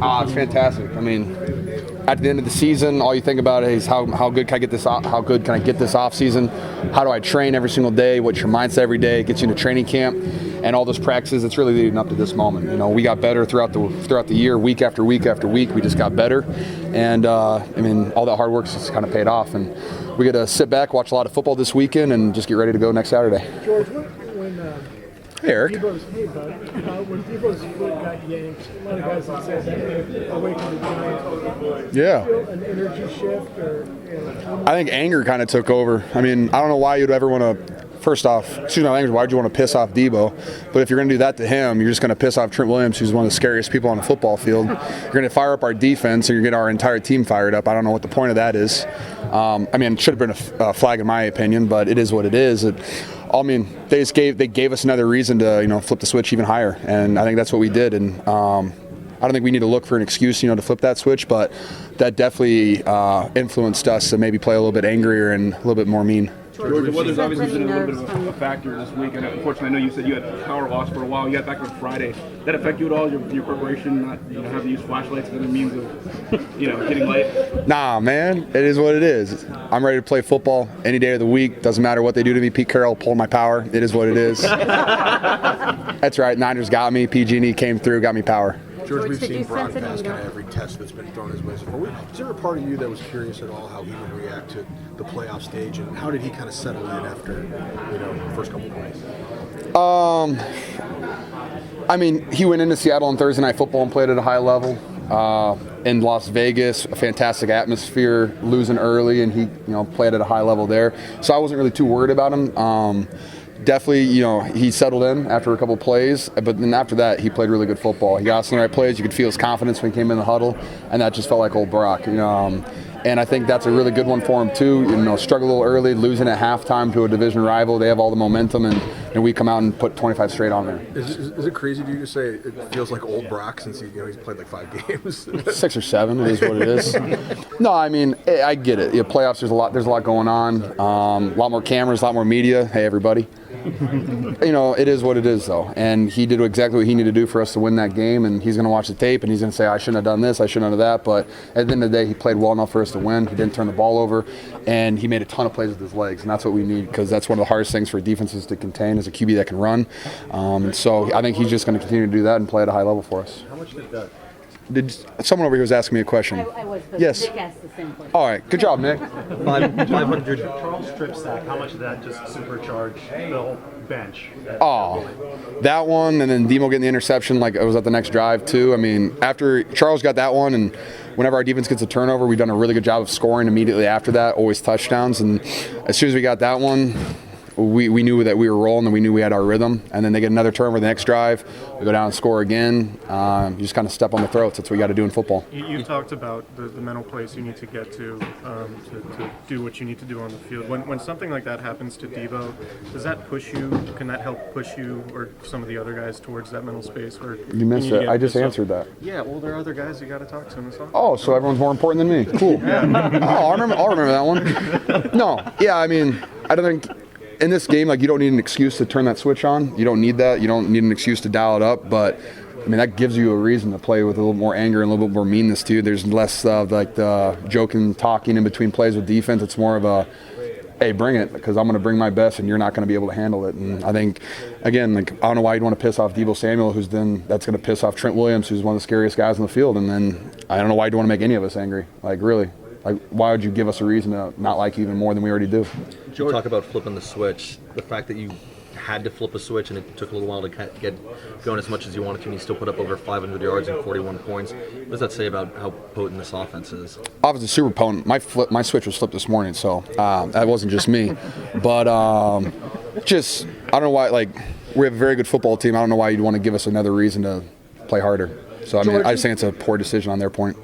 It's fantastic. I mean, at the end of the season, all you think about is how good can I get this off season? How do I train every single day? What's your mindset every day? It gets you into training camp and all those practices. It's really leading up to this moment. You know, we got better throughout the year, week after week after week. We just got better, and I mean, all that hard work's just kind of paid off. And we get to sit back, watch a lot of football this weekend, and just get ready to go next Saturday. George, Hey, Eric. When Debo's foot got yanked, a lot of guys have said that awakened the Giants. Yeah. Feel an energy shift, or I think anger kind of took over. I mean, I don't know why you'd ever want to. First off, why'd you want to piss off Debo? But if you're going to do that to him, you're just going to piss off Trent Williams, who's one of the scariest people on the football field. You're going to fire up our defense, and you're going to get our entire team fired up. I don't know what the point of that is. I mean, it should have been a flag in my opinion, but it is what it is. They gave us another reason to flip the switch even higher, and I think that's what we did. And I don't think we need to look for an excuse, to flip that switch, but that definitely influenced us to maybe play a little bit angrier and a little bit more mean. George, the weather's obviously been a little bit of a factor this week, and unfortunately, I know you said you had power loss for a while. You got back on Friday. Did that affect you at all? Your preparation, not having to use flashlights as a means of, getting light? Nah, man, it is what it is. I'm ready to play football any day of the week. Doesn't matter what they do to me. Pete Carroll pulled my power. It is what it is. That's right. Niners got me. PG&E came through, got me power. George, we've seen broadcast kind of every test that's been thrown his way so far. Is there a part of you that was curious at all how he would react to the playoff stage, and how did he kind of settle in after, the first couple plays? I mean, he went into Seattle on Thursday Night Football and played at a high level. In Las Vegas, a fantastic atmosphere, losing early, and he, played at a high level there. So I wasn't really too worried about him. Definitely, he settled in after a couple of plays, but then after that, he played really good football. He got us in the right plays. You could feel his confidence when he came in the huddle, and that just felt like old Brock. And I think that's a really good one for him too. Struggle a little early, losing at halftime to a division rival. They have all the momentum, and we come out and put 25 straight on there. Is it crazy to you to say it feels like old Brock since he's played like 5 games? 6 or 7, it is what it is. No, I mean, I get it. Playoffs, there's a lot going on. A lot more cameras, a lot more media. Hey, everybody. It is what it is, though. And he did exactly what he needed to do for us to win that game, and he's going to watch the tape, and he's going to say, I shouldn't have done this, I shouldn't have done that. But at the end of the day, he played well enough for us to win. He didn't turn the ball over, and he made a ton of plays with his legs, and that's what we need, because that's one of the hardest things for defenses to contain is a QB that can run. So I think he's just going to continue to do that and play at a high level for us. How much did that? Someone over here was asking me a question. I was, but yes. Nick asked the same question. All right, good job, Nick. 500 Charles strip sack. How much of that just supercharged the whole bench? That one, and then Demo getting the interception, like it was at the next drive too. I mean, after Charles got that one, and whenever our defense gets a turnover, we've done a really good job of scoring immediately after that, always touchdowns. And as soon as we got that one, we knew that we were rolling and we knew we had our rhythm. And then they get another turnover the next drive. We go down and score again. You just kind of step on the throats. That's what we got to do in football. You talked about the mental place you need to get to do what you need to do on the field. When something like that happens to Debo, does that push you? Can that help push you or some of the other guys towards that mental space? Where you missed it. I just answered that. Yeah, well, there are other guys you got to talk to. Oh, so everyone's more important than me. Cool. I'll remember that one. No, yeah, I mean, I don't think – in this game, you don't need an excuse to turn that switch on. You don't need that. You don't need an excuse to dial it up. But, I mean, that gives you a reason to play with a little more anger and a little bit more meanness, too. There's less of, the joking, talking in between plays with defense. It's more of a, hey, bring it, because I'm going to bring my best, and you're not going to be able to handle it. And I think, again, I don't know why you'd want to piss off Deebo Samuel, that's going to piss off Trent Williams, who's one of the scariest guys on the field. And then I don't know why you'd want to make any of us angry. Really. Why would you give us a reason to not like you even more than we already do? George, talk about flipping the switch. The fact that you had to flip a switch and it took a little while to get going as much as you wanted to, and you still put up over 500 yards and 41 points. What does that say about how potent this offense is? Offense is super potent. My switch was flipped this morning, so that wasn't just me. But I don't know why. We have a very good football team. I don't know why you'd want to give us another reason to play harder. So I just think it's a poor decision on their point.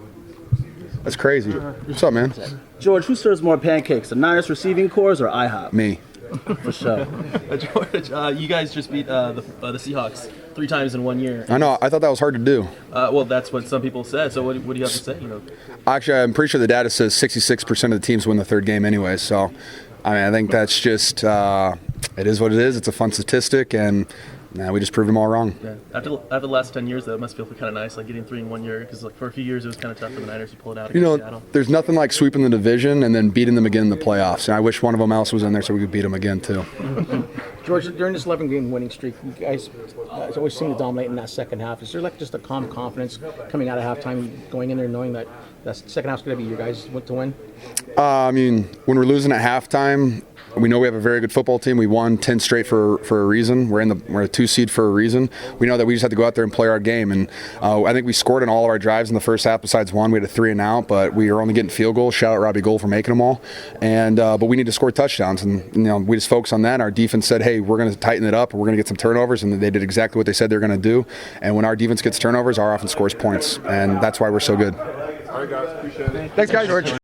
That's crazy. What's up, man? George, who serves more pancakes, the Niners receiving corps or IHOP? Me. For sure. George, you guys just beat the Seahawks 3 times in 1 year. I know. I thought that was hard to do. Well, that's what some people said. So what do you have to say? Actually, I'm pretty sure the data says 66% of the teams win the third game anyway. So, I think that's just it is what it is. It's a fun statistic, and Nah, we just proved them all wrong. Yeah. After the last 10 years, though, it must feel kind of nice, like getting 3 in 1 year. Because like for a few years, it was kind of tough for the Niners to pull it out against Seattle. There's nothing like sweeping the division and then beating them again in the playoffs. And I wish one of them else was in there so we could beat them again too. George, during this 11-game winning streak, you guys always seem to dominate in that second half. Is there like just a calm confidence coming out of halftime, going in there knowing that that second half's going to be your guys to win? I mean, when we're losing at halftime, we know we have a very good football team. We won 10 straight for a reason. We're a 2 seed for a reason. We know that we just have to go out there and play our game. And I think we scored in all of our drives in the first half besides one. We had a 3 and out, but we were only getting field goals. Shout out Robbie Gould for making them all. And but we need to score touchdowns. And we just focused on that. Our defense said, hey, we're going to tighten it up. We're going to get some turnovers. And they did exactly what they said they're going to do. And when our defense gets turnovers, our offense scores points. And that's why we're so good. All right, guys. Appreciate it. Thanks, guys. George.